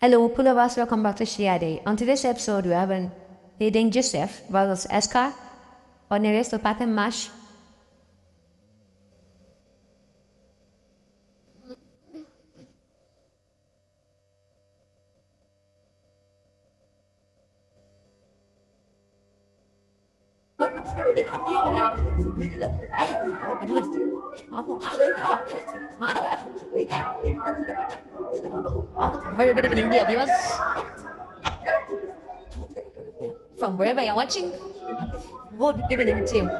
Hello, Pulavas, welcome back to Shile. On today's episode, we have an Aden Joseph versus Eshca on the rest of pattern mash. Very good evening, dear viewers. From wherever you're watching, good evening to you.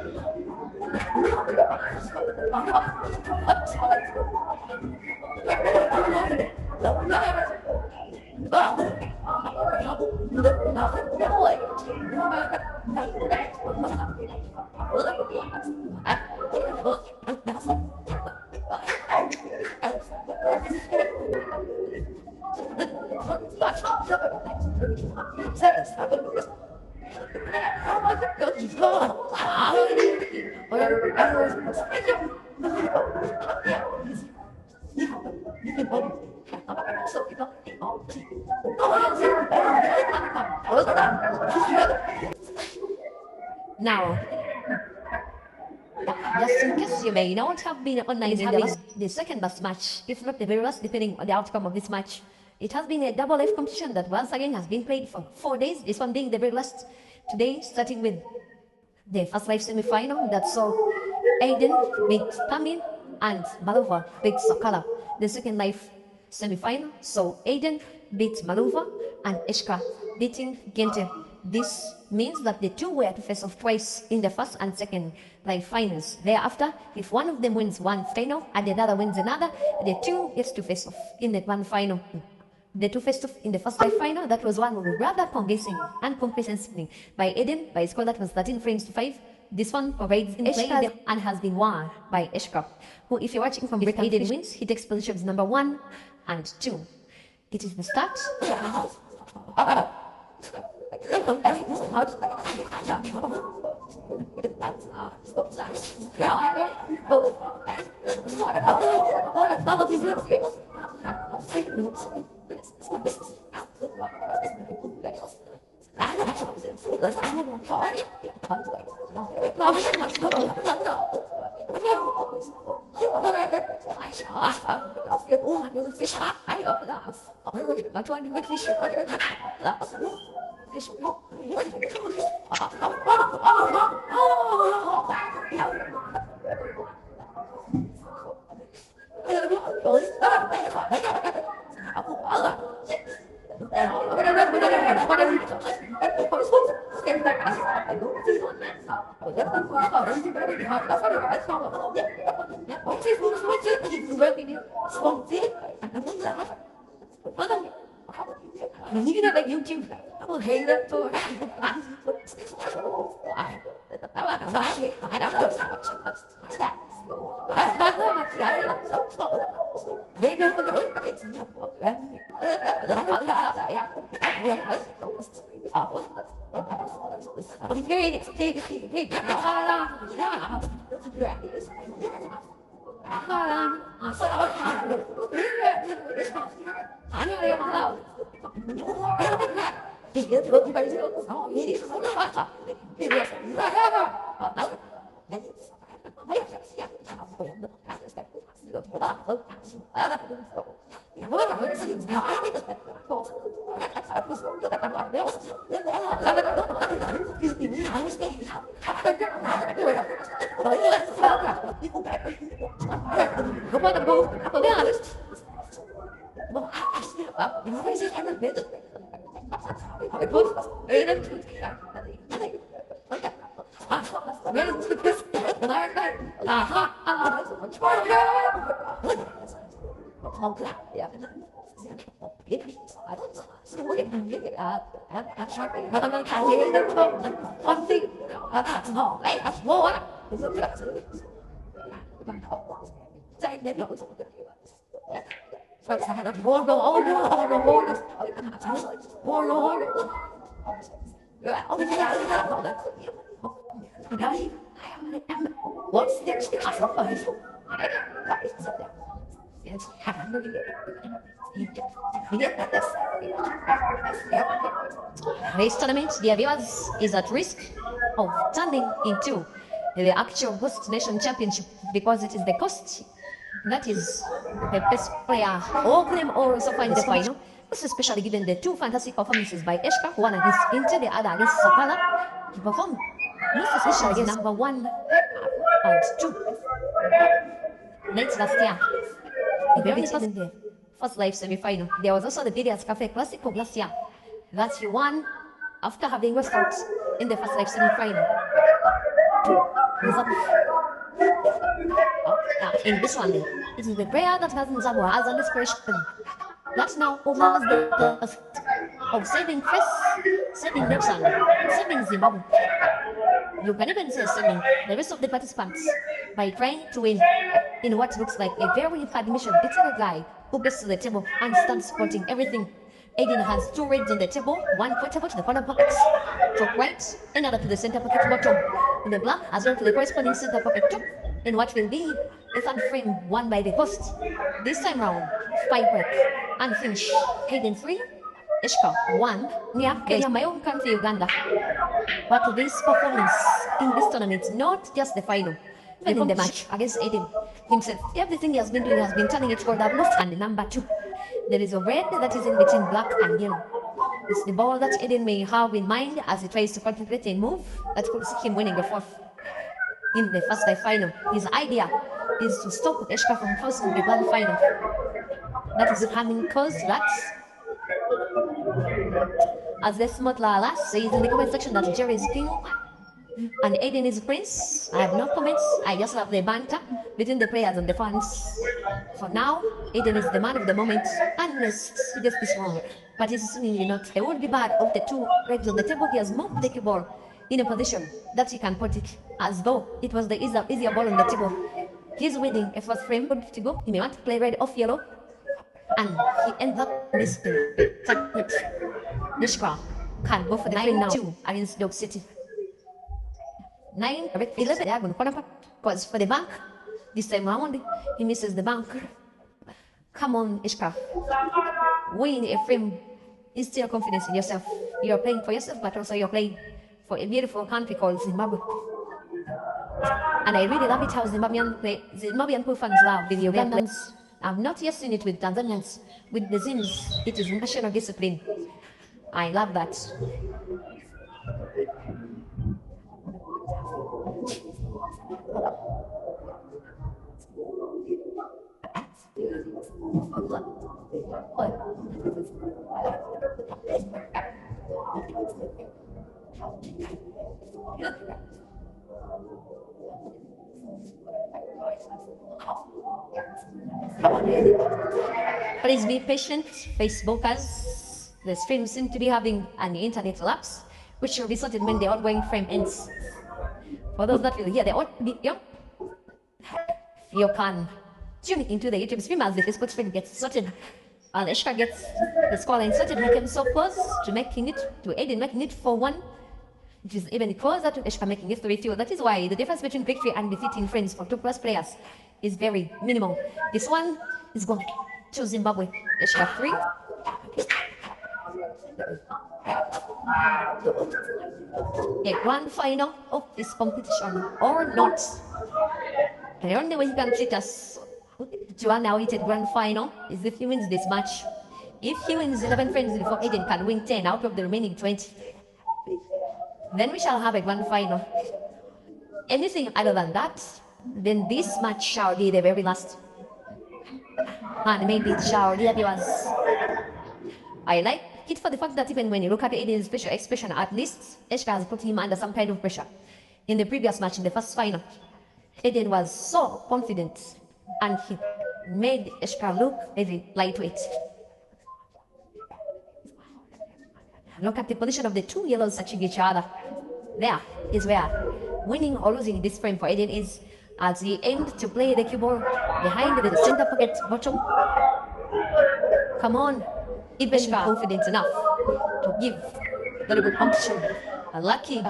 Now, just in case you may not have been organized having the second best match, if not the very last, depending on the outcome of this match. It has been a double F competition that once again has been played for 4 days, this one being the very last. Today, starting with the first live semi-final that saw Aden beat Pamin and Malova beat Sakala. The second live semi-final saw Aden beat Malova and Eshca beating Gente. This means that the two were to face off twice in the first and second live finals. Thereafter, if one of them wins one final and the other wins another, the two gets to face off in the one final. The two faced off in the first live final. That was one rather convincing and comprehensively by Aden by a score that was 13 frames to 5. This one provides Eshca and has been won by Eshca, who, if you're watching from Britain, Aden wins, he takes positions number 1 and 2. It is the start. What's next? Race tournament, the viewers is at risk of turning into the actual host nation championship because it is the cost that is the best player or claim or so far in the final. Most especially given the two fantastic performances by Eshca, one against Inter, the other against Sakala. He performed most especially against number 1 and 2 late last year. He very much in the first live semi-final. There was also the Biggest Cafe Classic of last year that he won after having lost out in the first live semi-final. In this one, it is the player that has Nzagwa as an inspiration. That now offers the task of saving face, saving Nepal, saving Zimbabwe. You can even say saving the rest of the participants by trying to win in what looks like a very hard mission. It's a guy who gets to the table and starts supporting everything. Aden has 2 reds on the table, one portable to the corner pockets, top right, another to the center pocket bottom. In the black, as well to the corresponding center pocket top, in what will be a third frame won by the host. This time round, 5 red, and finish. Aden 3, Eshca 1, near Kenya, my own country, Uganda. But this performance in this tournament, not just the final, even in the match against Aden himself, everything he has been doing has been turning it toward that lost. And number 2, there is a red that is in between black and yellow. It's the ball that Aden may have in mind as he tries to contemplate a move that could see him winning the 4th in the first live final. His idea is to stop Eshca from crossing the grand final. That is coming close to that. As the smart Lala says in the comment section that Jerry is king and Aden is prince. I have no comments. I just love the banter between the players and the fans. For now, Aden is the man of the moment, unless he gets this wrong. But he's seemingly not. It would be bad of the 2 reds on the table. He has moved the cue ball in a position that he can put it as though it was the easier ball on the table. He's winning a first frame to go. He may want to play red off yellow, and he ends up missing it. Eshca can go for the 9-2 against Dog City. 9, 11, they are going to corner because for the bank, this time round, he misses the bank. Come on, Eshca. Win a frame. Instill confidence in yourself. You're playing for yourself, but also you're playing for a beautiful country called Zimbabwe. And I really love it how Zimbabwean poor fans love the Ugandans. I've not yet seen it with Tanzanians. With the Zims, it is national discipline. I love that. Please be patient, Facebookers. The stream seems to be having an internet lapse, which will be sorted when the ongoing frame ends. For those that will hear the audio, you can tune into the YouTube stream as the Facebook stream gets sorted. And Eshca gets the scoreline sorted. He came so close to making it, to Aden making it 4-1, which is even closer to Eshca making it 3-2. That is why the difference between victory and defeating friends for 2+ players is very minimal. This one is going to Zimbabwe. Eshca 3. A grand final of this competition or not. The only way he can treat us to an awaited grand final is if he wins this match. If he wins 11 friends before Aden can win 10 out of the remaining 20, then we shall have a grand final. Anything other than that, then this match shall be the very last. And maybe it shall be viewers. I like it for the fact that even when you look at Aden's facial expression, at least Eshca has put him under some kind of pressure. In the previous match, in the first final, Aden was so confident and he made Eshca look very lightweight. Look at the position of the 2 yellows touching each other. There is where winning or losing this frame for Aden is, as he aimed to play the cue ball behind the center pocket bottom. Come on, if Eshca confident enough to give very good competition. Lucky.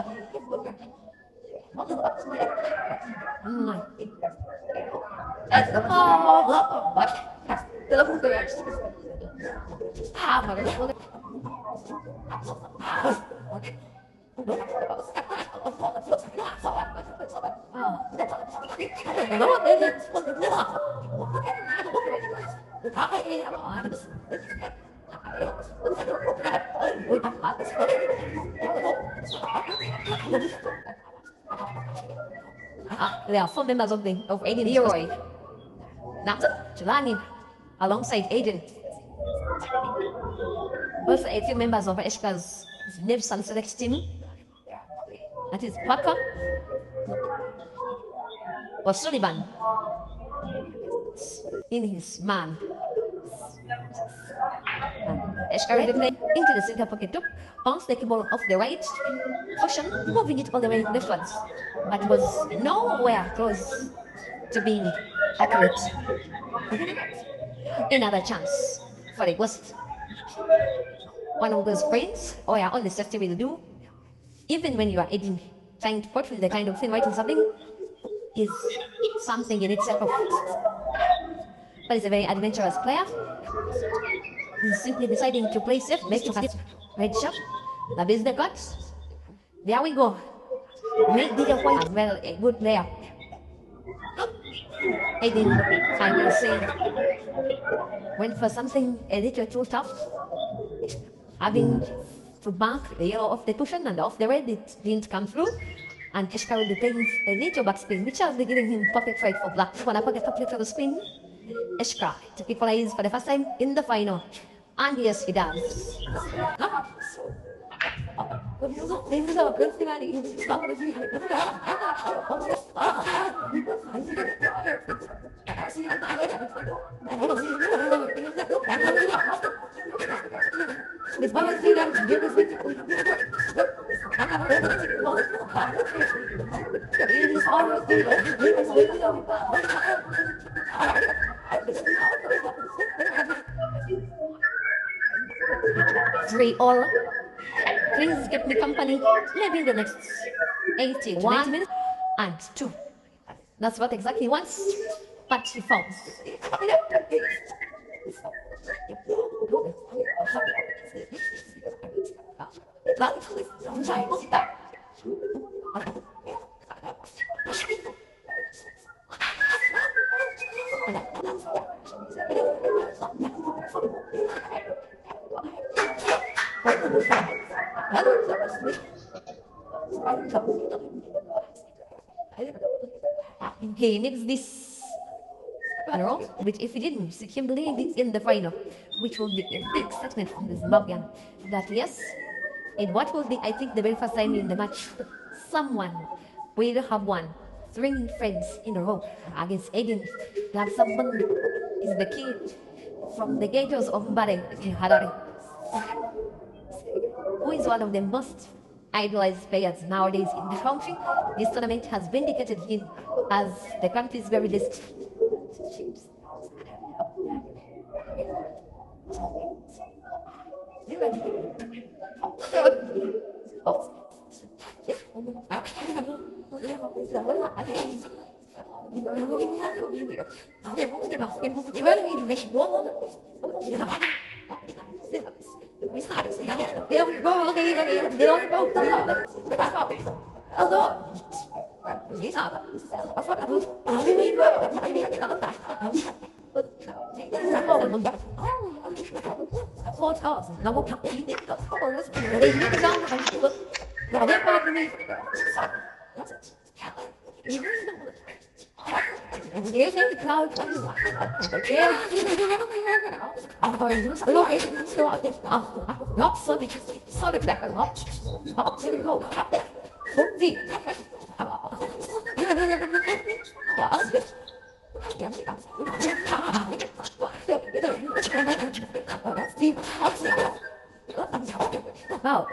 There are four members of Aden Leroy. Now, Jelani, alongside Aden. Also, a few members of Eshca's Nibs and Select team. That is Parker or Sullivan in his man. Eshca ready play into the center pocket top, bounce the ball off the right, caution, moving it all the way leftwards, but was nowhere close to being accurate. Another chance for the West. One of those brains, or your only safety will do, even when you are aiding, trying to portray the kind of thing writing something is something in itself. But he's a very adventurous player. He's simply deciding to play safe, make to pass red shot. The business cuts. There we go. Make the point as well, a good player. Aden, I will say, went for something a little too tough. Having to mark the yellow off the cushion and off the red, it didn't come through. And Eshca will be playing a little backspin, which has been giving him perfect right for black. When I pocket complete for the spin, Eshca to equalize for the first time in the final. And yes, he does. Three all. Please keep me company maybe in the next 80 to 90 minutes. And 2. That's what exactly he wants, but he falls. He needs this panel, which if he didn't, he believed it in the final, which will be a big statement from the Zimbabwean that yes, in what will be, I think, the very first time in the match, someone will have won 3 friends in a row against Aden. That someone is the key from the ghettos of Mbare in Harare, who is one of the most idolized players nowadays in the country. This tournament has vindicated him as the country's very best. Not so because so that a lot. Wow.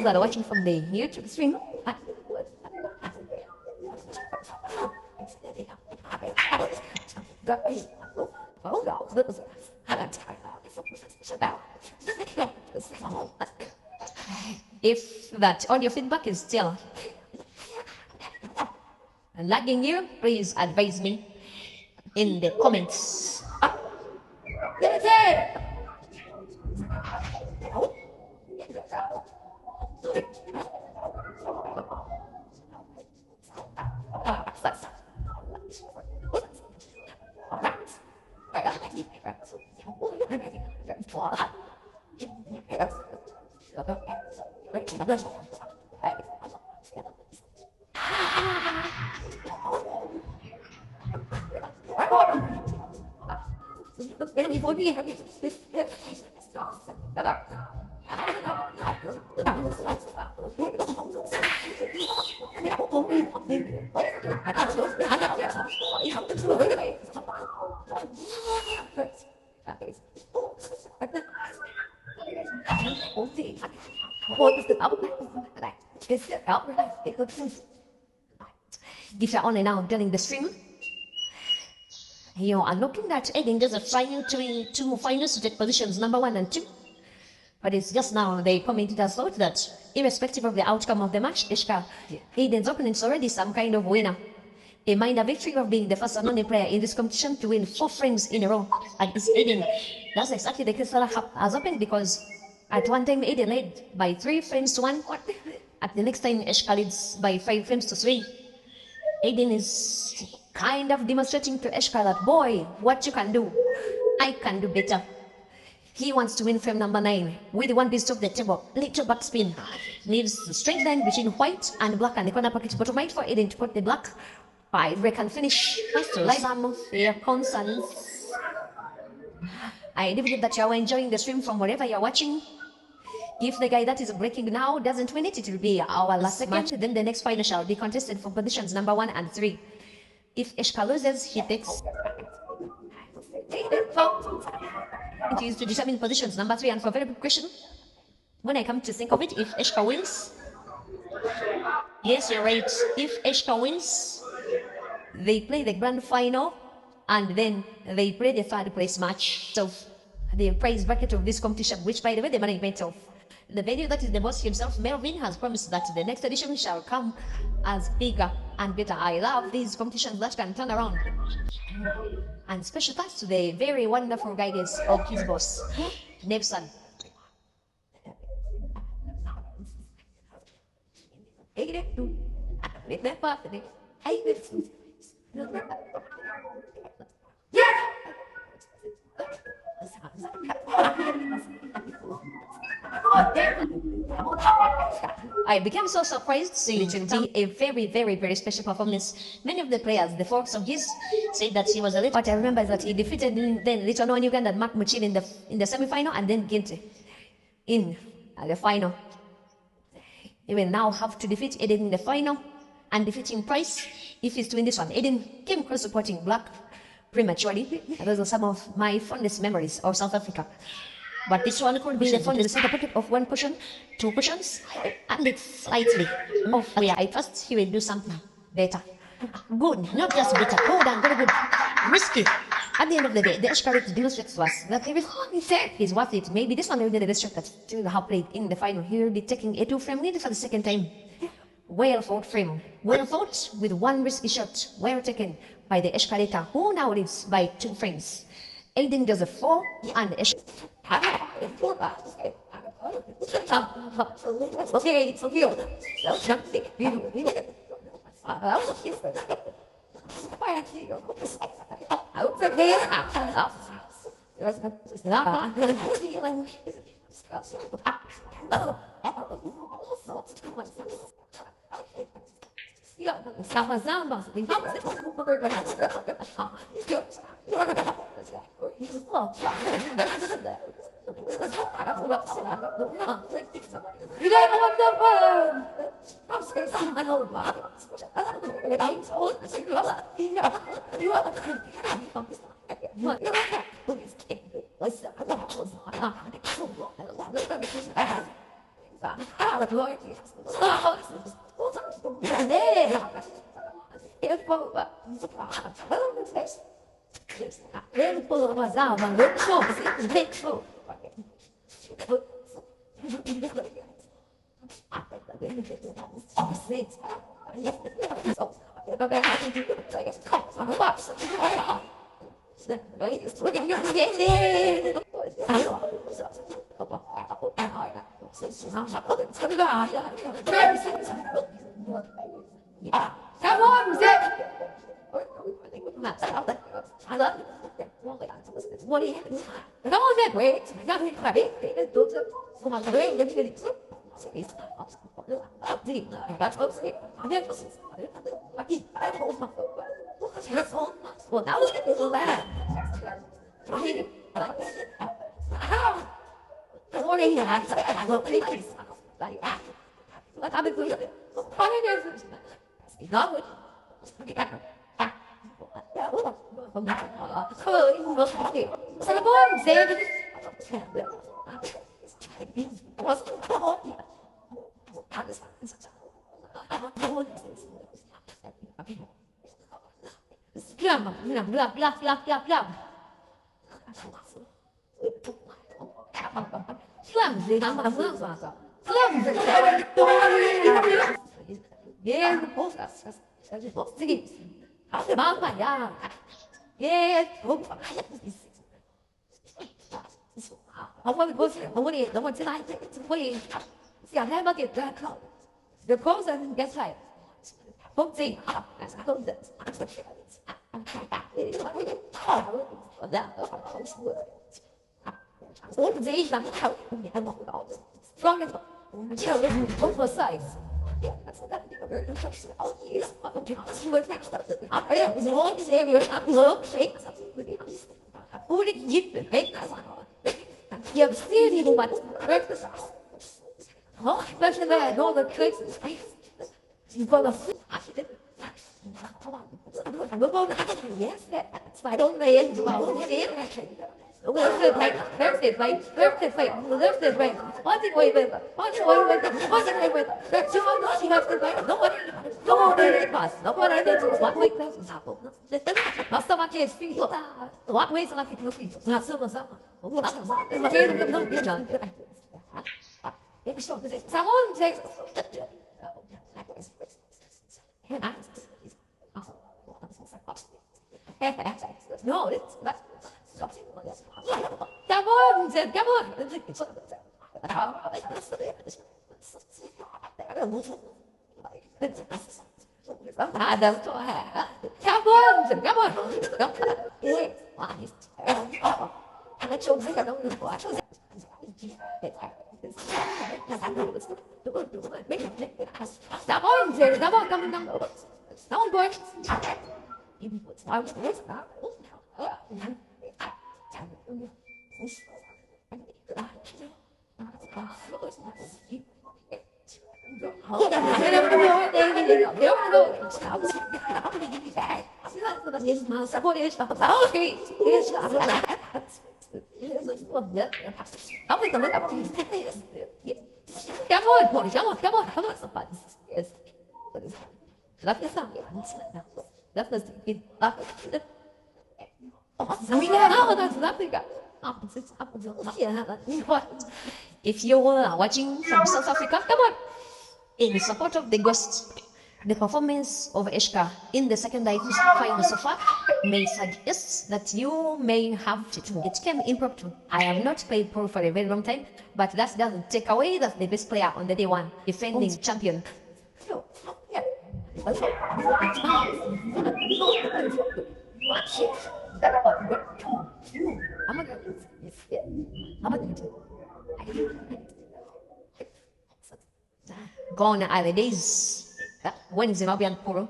that are watching from the YouTube stream, if that audio feedback is still lagging you, please advise me in the comments. These are only now during the stream. You are looking at Aden just trying to two finals to take positions number 1 and 2. But it's just now they commented as thought that irrespective of the outcome of the match, Eshca, Aden's opponent's already some kind of winner. A minor victory of being the first and only player in this competition to win 4 frames in a row against Aden. That's exactly the case that has happened, because at one time Aden led by 3 frames to 1. At the next time Eshca leads by 5 frames to 3. Aden is kind of demonstrating to Eshca that, boy, what you can do, I can do better. He wants to win frame number 9 with one piece of the table, little backspin. Leaves the straight line between white and black and the corner pocket bottom right for Aden to put the black. I reckon finish. Like some of your concerns. I do believe that you are enjoying the stream from wherever you are watching. If the guy that is breaking now doesn't win it, it will be our last match. Then the next final shall be contested for positions number 1 and 3. If Eshca loses, he takes. It is to determine positions number 3. And for a very good question, when I come to think of it, if Eshca wins, yes, you're right. If Eshca wins, they play the grand final and then they play the 3rd place match. So the prize bracket of this competition, which by the way, the management of the venue that is the boss himself, Melvin, has promised that the next edition shall come as bigger and better. I love these competitions that can turn around. And special thanks to the very wonderful guidance of his boss, Nevson. I became so surprised seeing a very special performance. Many of the players, the folks of his, said that he was a little. What I remember is that he defeated then little known Uganda Mark Muchin in the semi-final, and then Ginte in the final. He will now have to defeat Aden in the final, and defeating Price if he's to win this one. Aden came close to supporting Black prematurely. Those are some of my fondest memories of South Africa. But this one could be the fondest center pocket of 1 cushion, 2 cushions, and it's slightly off where I trust he will do something better. Good, not just better, good and very good. Risky. At the end of the day, the Eshca demonstrates to us that he's worth it. Maybe this one will be the best shot that he will have played in the final. He will be taking a 2-frame lead for the 2nd time. Well fought frame. Well fought with 1 risky shot. Well taken by the Eshca, who now leads by 2 frames. Aden does a 4 and Eshca. Come on, Zip! What do you have? Come on, Zip! Wait, I got it. Come on, well, now look at this lad. Morning, I love it. What I'm doing? Not good. The person gets like, không gì, không giận, what gì làm how nhà một đó, con này, chiều lên không có sai. You've seen him much breakfast. Oh, especially when all the tricks is full of yes, that's why don't they in well, lift it right, lift it right, lift it right, lift it right. What's it way with? What's it way with? What's it way with? That's two on she has to right. Nobody did pass. Nobody did what way class is happen. Not so much as people. What ways like it looking? Not so much. Mà cái nó biết rồi. Someone takes no, it's not. Come on, Zen, come on. Come on, Zen, come on. Nó trông rất là đông người quá. Come on, Zen, come on, come on. Come on, boy. If you are watching from South Africa, come on! In support of the guests, the performance of Eshca in the second night final so far may suggest that you may have to. It came impromptu. I have not played pro for a very long time, but that doesn't take away that the best player on the day one, defending champion. Gone are the days when Zimbabwean Poro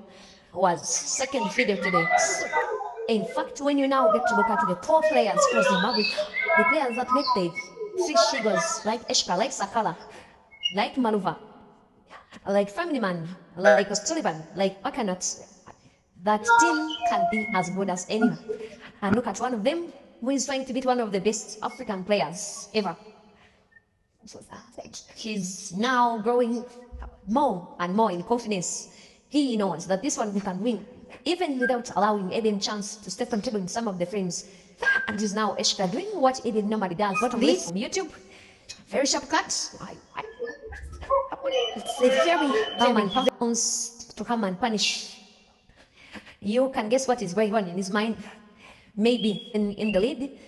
was second fiddle to the. In fact, when you now get to look at the top players for Zimbabwe, the players that make the six figures, like Eshca, like Sakala, like Maluva, like Family Man, like Sullivan, like Bakanot, that team can be as good as anyone. And look at one of them who is trying to beat one of the best African players ever. He's now growing more and more in confidence. He knows that this one he can win, even without allowing Aden chance to step on table in some of the frames. And is now Eshca doing what Aden normally does. Bottom left from YouTube. Very sharp cut. It's a very common pounds to come and punish. You can guess what is going on in his mind. Maybe in the lead.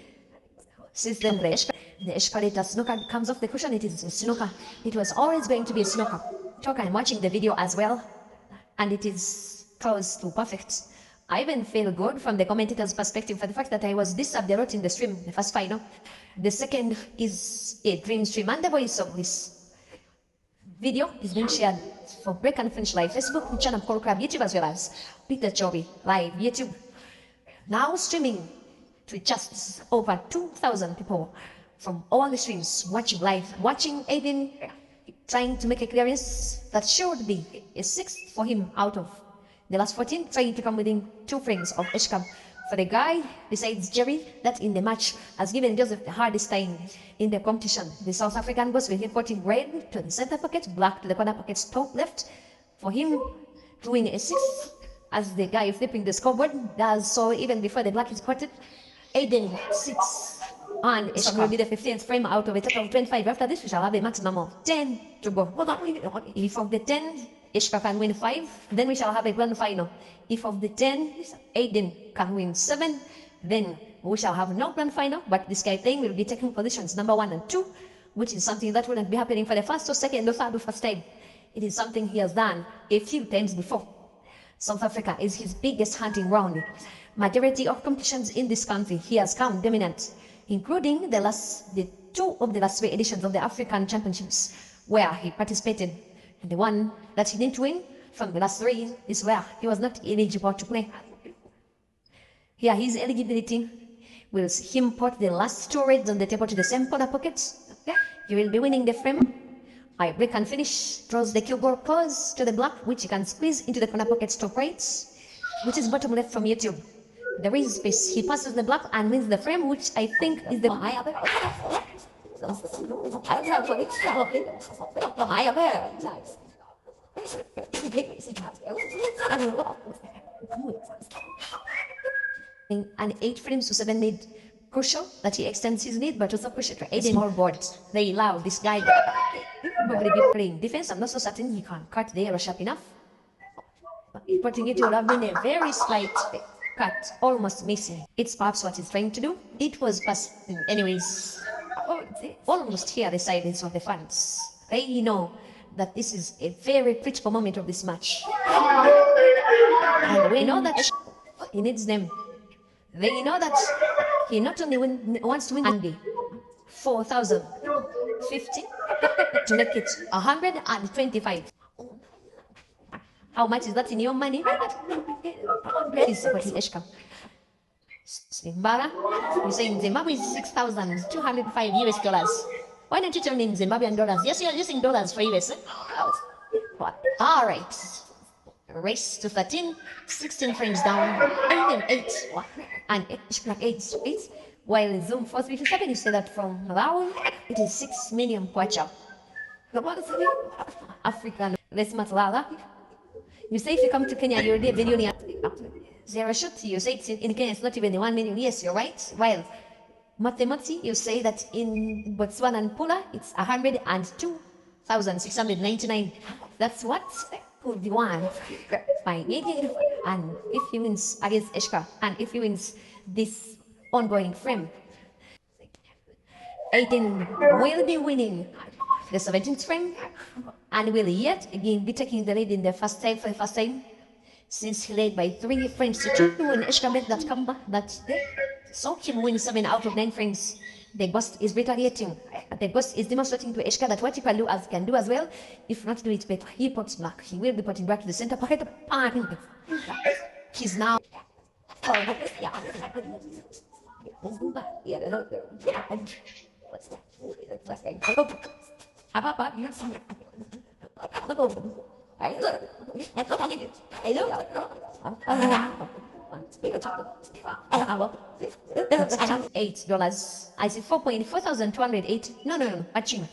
Since then the Eshca snooker comes off the cushion, it is a snooker. It was always going to be a snooker. I'm watching the video as well, and it is close to perfect. I even feel good from the commentator's perspective for the fact that I was this up the road in the stream, the first final. The second is a dream stream, and the voice of this video is being shared for Break and Finish Live, Facebook channel, Coral Crab, YouTube, as well as Peter Chobi Live, YouTube. Now streaming to just over 2,000 people from all the streams watching live, watching Aden trying to make a clearance that should be a sixth for him out of the last 14, trying to come within 2 frames of Eshca. For the guy, besides Jerry, that in the match has given Joseph the hardest time in the competition. The South African goes with him putting red to the center pocket, black to the corner pocket, top left. For him, doing a sixth as the guy flipping the scoreboard does so even before the black is quoted. Aden 6. And Eshca will be the 15th frame out of a total of 25. After this, we shall have a maximum of 10 to go. If of the 10, Eshca can win 5, then we shall have a grand final. If of the 10, Aden can win 7, then we shall have no grand final, but this guy playing will be taking positions number 1 and 2, which is something that wouldn't be happening for the first or second or third or first time. It is something he has done a few times before. South Africa is his biggest hunting ground. Majority of competitions in this country, he has come dominant, including the 2 of the last 3 editions of the African Championships, where he participated. And the one that he didn't win from the last 3 is where he was not eligible to play. Here, his eligibility will see him put the last 2 reds on the table to the same corner pockets. He will be winning the frame. I break and finish, throws the cue ball close to the black, which he can squeeze into the corner pockets top right, which is bottom left from YouTube. There is space. He passes the black and wins the frame, which I think is the and 8 frames to 7 made crucial that he extends his lead, but also crucial to Aden more board. They allow this guy probably be playing defense. I'm not so certain he can cut the arrow sharp enough. But putting it will have been a very slight cut, almost missing. It's perhaps what he's trying to do. It was passing anyways. Almost here the silence of the fans. They know that this is a very critical moment of this match. And we know that he needs them. They know that he not only wants to win Andy 4,050 to make it 125. How much is that in your money? Please support Eshca. Zimbabwe, you're saying Zimbabwe is 6,205 US dollars. Why don't you tell me in Zimbabwean dollars? Yes, you're using dollars for US. All right. Race to 13, 16 frames down, and 8. And Eshca 8. While Zoom 437, you say that from Malawi, it is 6 million kwacha. African, less matlala. You say if you come to Kenya, you're a billionaire. 0 shot, you say it's in Kenya, it's not even 1 million. Yes, you're right. While Matemati, you say that in Botswana and Pula, it's 102,699. That's what could be won by Aden. And if he wins against Eshca, and if he wins this ongoing frame, Aden will be winning the 17th frame and will yet again be taking the lead in the first time for the first time since he led by 3 frames to 2 when Eshca made that comeback that day. So him win 7 out of 9 frames. The ghost is retaliating. The ghost is demonstrating to Eshca that what he can do as well, if not do it better. He puts black. He will be putting back to the center pocket. He's now. $8. I see 4,208. No, matching.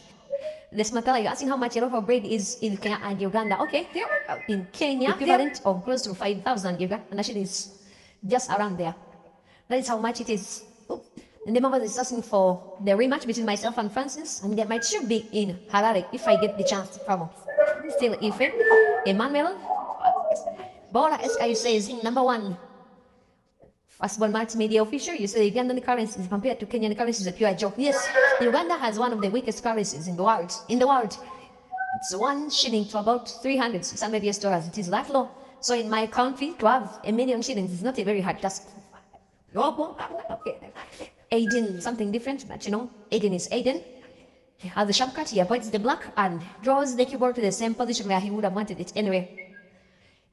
This Matala, you're asking how much a loaf of bread is in Kenya and Uganda. Okay, in Kenya, equivalent of close to 5,000 Uganda, and actually it's just around there. That is how much it is. And the member is asking for the rematch between myself and Francis, and the match should be in Harare if I get the chance to travel. Still Ife, Emmanuel, Bora Eshca says number one. Firstborn multimedia official, you say Ugandan currency compared to Kenyan currency is a pure joke. Yes, Uganda has one of the weakest currencies in the world. It's 1 shilling to about 300, 600 US dollars. It is that low. So in my country, to have 1,000,000 shillings is not a very hard task. Aden, something different, but you know, Aden is Aden. He has the sharp cut, he avoids the black and draws the keyboard to the same position where he would have wanted it anyway.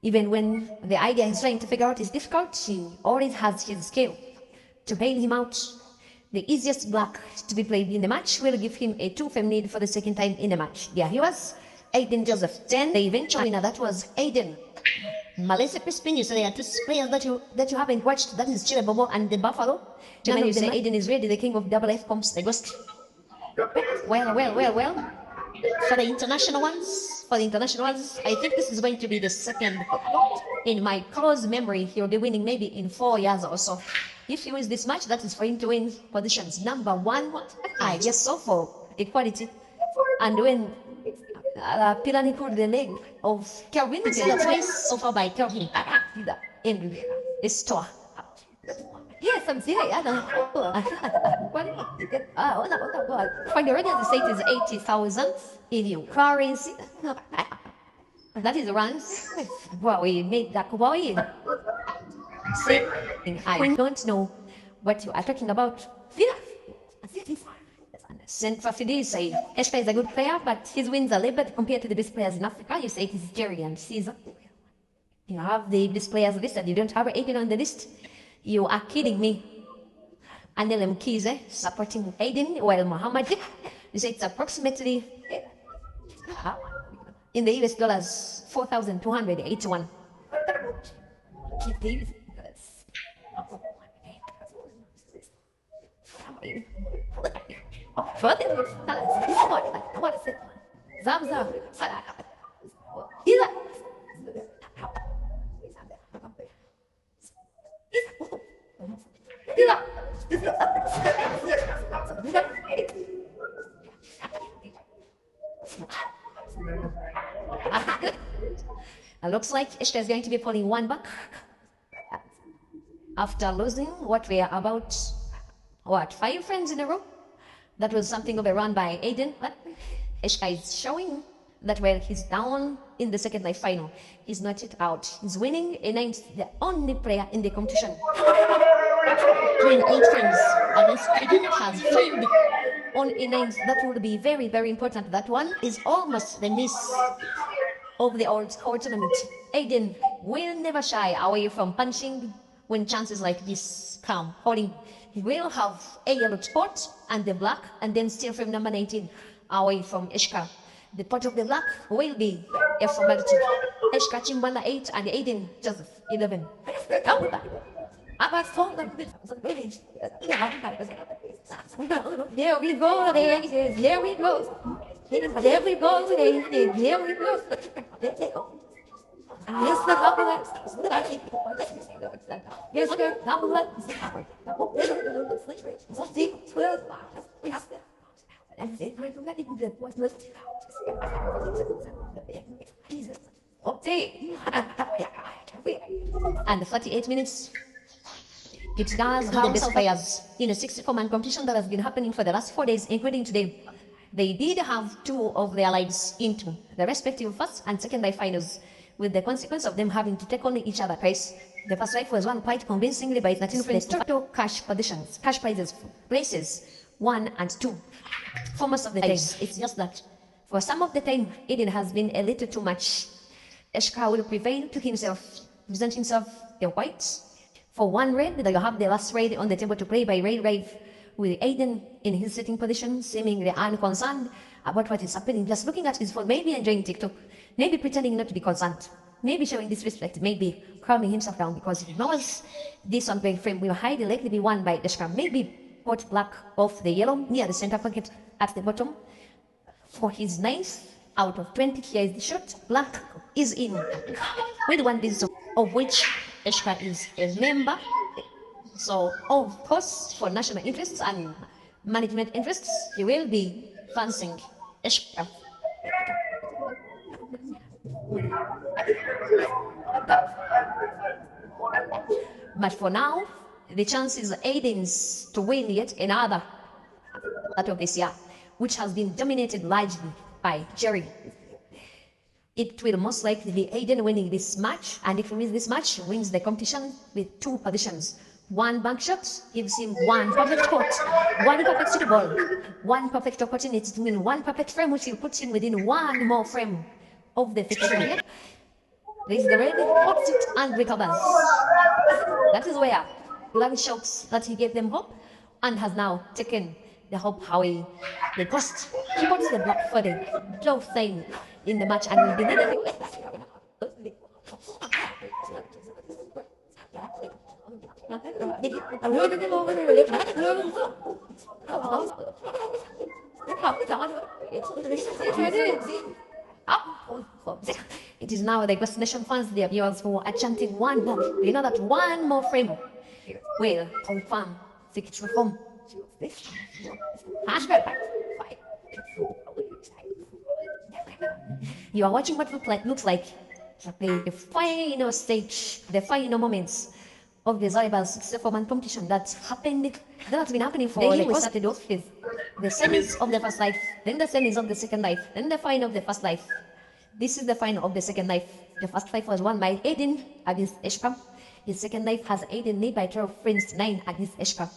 Even when the idea he's trying to figure out is difficult, he always has his skill to bail him out. The easiest black to be played in the match will give him a 2-fem lead for the second time in the match. There he was, Aden Joseph 10. The eventual winner, that was Aden. Malaysia Crispin, you say there are 2 players that you haven't watched. That is Chile Bobo and the Buffalo. Then you say Aden is ready, the king of double F comps, the ghost. Well. For the international ones, I think this is going to be the second. In my close memory, he'll be winning maybe in 4 years or so. If he wins this match, that is for him to win positions number 1. I guess so, for equality. And when Pilani pulled the leg of Kelvin, twice so far by Kelvin. It's tough. Yes, I'm serious. For the United States is 80,000 in currency. That is runs. Well, we made that boy. I don't know what you are talking about. Sent for Fidis, Eshca is a good player, but his wins are limited compared to the best players in Africa. You say it is Jerry and Caesar. You have the best players listed, you don't have Aden on the list. You are kidding me. And then Mkize supporting Aden, while Muhammad, you say it's approximately in the US dollars 4,281. It looks like Eshca is going to be pulling 1 back after losing what we are about 5 friends in a row. That was something of a run by Aden, but Eshca is showing that while he's down in the second life final, he's not yet out. He's winning against the only player in the competition. Between 8 friends against Aden has failed on innings. That would be very, very important. That one is almost the miss of the old tournament. Aden will never shy away from punching when chances like this come. He will have a yellow spot and the black, and then still from number 19 away from Eshca. The pot of the black will be a formality. Eshca Chimbala 8 and Aden Joseph 11. There we go, ladies. There we go. There we go, ladies. There we go. Yes, the compliment. Yes, the compliment. And the 48 minutes. It does have the best players in a 64-man competition that has been happening for the last 4 days, including today. They did have 2 of their lives into the respective first and second life finals, with the consequence of them having to take on each other twice. The first life was won quite convincingly by 13 friends. Total cash prizes, places 1 and 2. For most of the time, it's just that. For some of the time, Aden has been a little too much. Eshca will prevail to present himself a white. For 1 red, that you have the last red on the table to play by Red Rive, with Aden in his sitting position, seemingly unconcerned about what is happening, just looking at his phone, maybe enjoying TikTok, maybe pretending not to be concerned, maybe showing disrespect, maybe calming himself down because he knows this on-play frame will highly likely be won by Eshca. Maybe put black off the yellow near the center pocket at the bottom. For his 9th out of 20 clears the shot, black is in with one visit, of which Eshca is a member. So, of course, for national interests and management interests, he will be fancying Eshca. But for now, the chances are Aden's to win yet another out of this year, which has been dominated largely by Jerry. It will most likely be Aden winning this match, and if he wins this match, he wins the competition with 2 positions. 1 bank shot gives him 1 perfect pot, 1 perfect city ball, 1 perfect opportunity to win 1 perfect frame, which will put him within 1 more frame of the victory. This is the red, pops it and recovers. That is where Glenn shouts that he gave them hope and has now taken the hope away. The ghost puts the black for the 12th time in the match and will be needed. It is now the Ghost Nation fans, the viewers who are chanting 1 more. You know that 1 more frame will confirm the kitchen home. You are watching what looks like the final stage, the final moments of the Zaribas Superman competition that's been happening for the started off with the semis of the first life, then the semis of the second life, then the final of the first life. This is the final of the second life. The first life was won by Aden against Eshca. His second life has Aden lead by 12 frames to 9 against Eshca.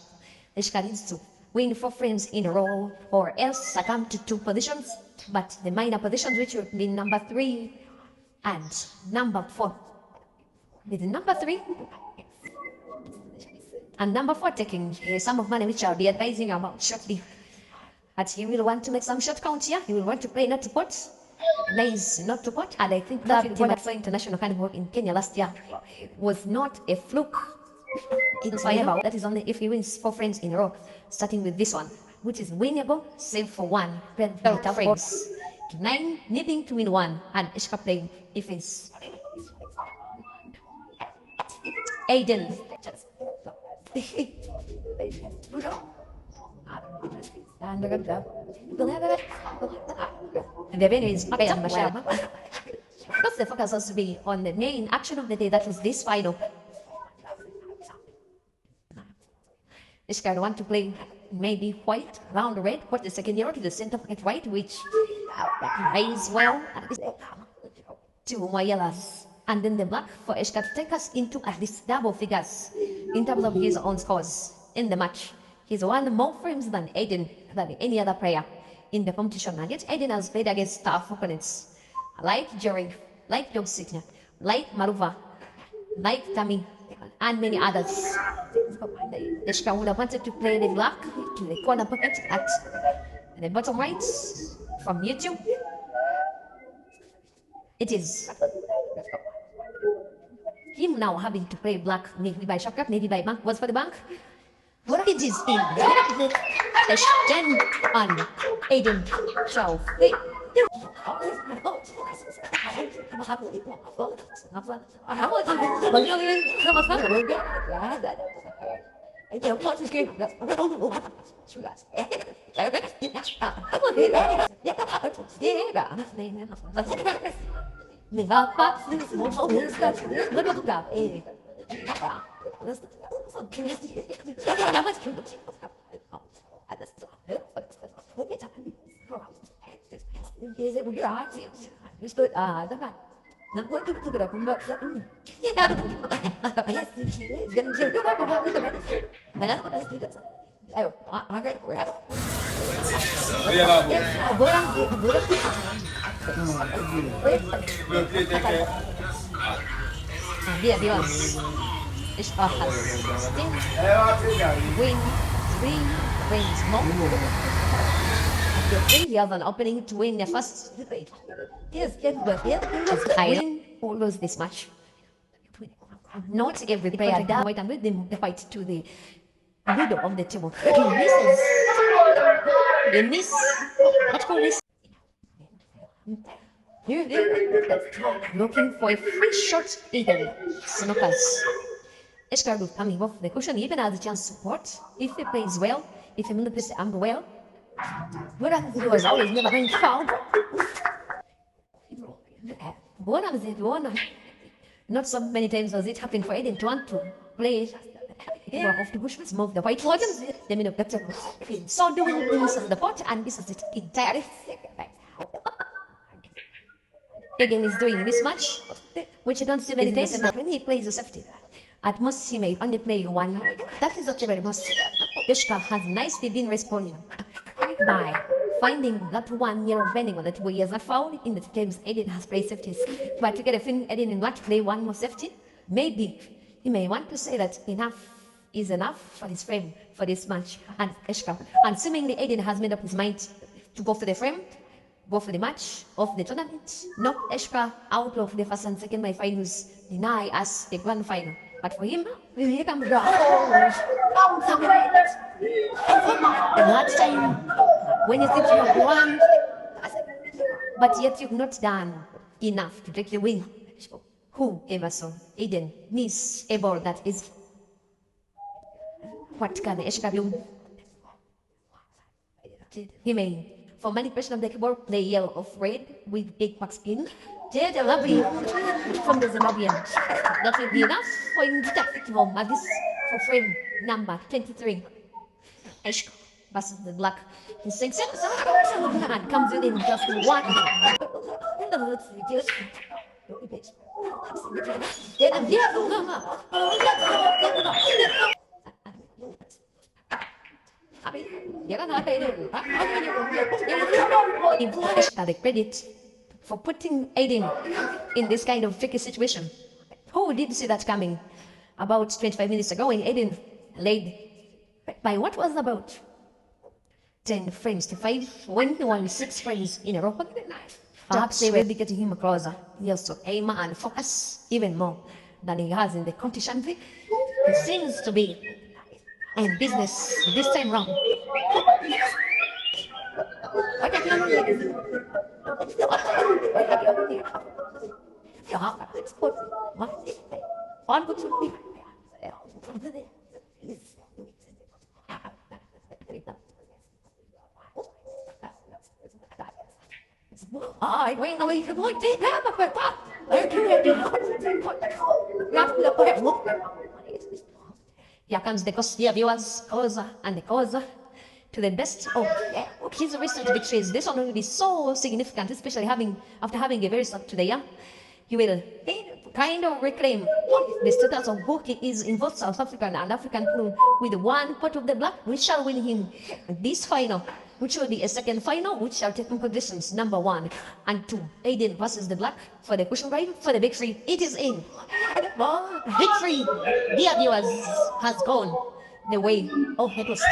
Eshca needs to win 4 frames in a row or else succumb to 2 positions, but the minor positions, which would be number 3 and number 4. With number 3 and number 4 taking a sum of money, which I'll be advising about shortly. But he will want to make some short count here. He will want to play not to pot. Nice not to pot. And I think that team at International Carnival in Kenya last year was not a fluke. It's viable. That is only if he wins 4 frames in a row, starting with this one, which is winnable, save for 1. Frames. 9 needing to win 1, and Eshca playing if it's Aden. The venue is Aden. Because the focus has to be on the main action of the day, that was this final. Eshca want to play maybe white, round red, put the second arrow to the center pocket white, which plays well to more yellows. And then the black for Eshca to take us into at least double figures in terms of his own scores in the match. He's won more frames than Aden, than any other player in the competition. And yet Aden has played against tough opponents like Jerry, like Job Signer, like Maruva, like Tammy, and many others. Eshca would have wanted to play the black to the corner pocket at the bottom right from YouTube. It is him now having to play black, maybe by shortcut, maybe by bank. What's for the bank? What it is in the 10 on Aden 12. Dia bilang Eshca has still win 3 wins more. He has an opening to win the first. Yes, win or lose this match. Not every player does white and with them the fight to the middle of the table. He misses. What call this? Looking for a free shot Aden. Snookers. Eshca will coming off the cushion, even has a chance to support. If he plays well, if he plays the angle well, what he was always never going foul. Not so many times does it happen for Aden to want to play. Off the bushmans, move the white wagons, the minute better. So doing this is the pot, and this is it entirely. Aden is doing this much, which you don't see many times when he plays the safety. At most, he may only play one. That is not very much. Eshca has nicely been responding by finding that 1 year of bending on the 2 years. I found in the games Aden has played safeties. But to get a feeling Aden in what to play one more safety, maybe he may want to say that enough is enough for his frame for this match and Eshca. And seemingly Aden has made up his mind to go for the frame, go for the match of the tournament, knock Eshca out of the first and second by finals, deny us the grand final. But for him, here comes the last time when you think you have won, but yet you've not done enough to take the win. Whoever so, Aden needs a ball that is. What can Eshca do? He may, for manipulation of the keyboard, play yellow of red with 8 pack skin. There's a lovely from the Zimbabwean. That will be enough for him to take it home at this for frame number 23. Eshca versus the black. He sinks it and comes in just one. Eshca the credit for putting Aden in this kind of tricky situation. Who did see that coming? About 25 minutes ago when Aden laid by what was about 10 frames to 5 when he won 6 frames in a row. Perhaps they will be getting him closer. He has to aim and focus even more than he has in the competition. He seems to be in business this time round. Here comes the Costia viewers, closer and closer to the best of his recent victories. This one will be so significant, especially after having a very start to the year. He will kind of reclaim the status of who he is in both South African and African pool with one pot of the black. We shall win him this final, which will be a second final, which shall take in positions number 1 and 2. Aden versus the black for the cushion ride for the victory. It is in. Victory, dear viewers, has gone the way of the host.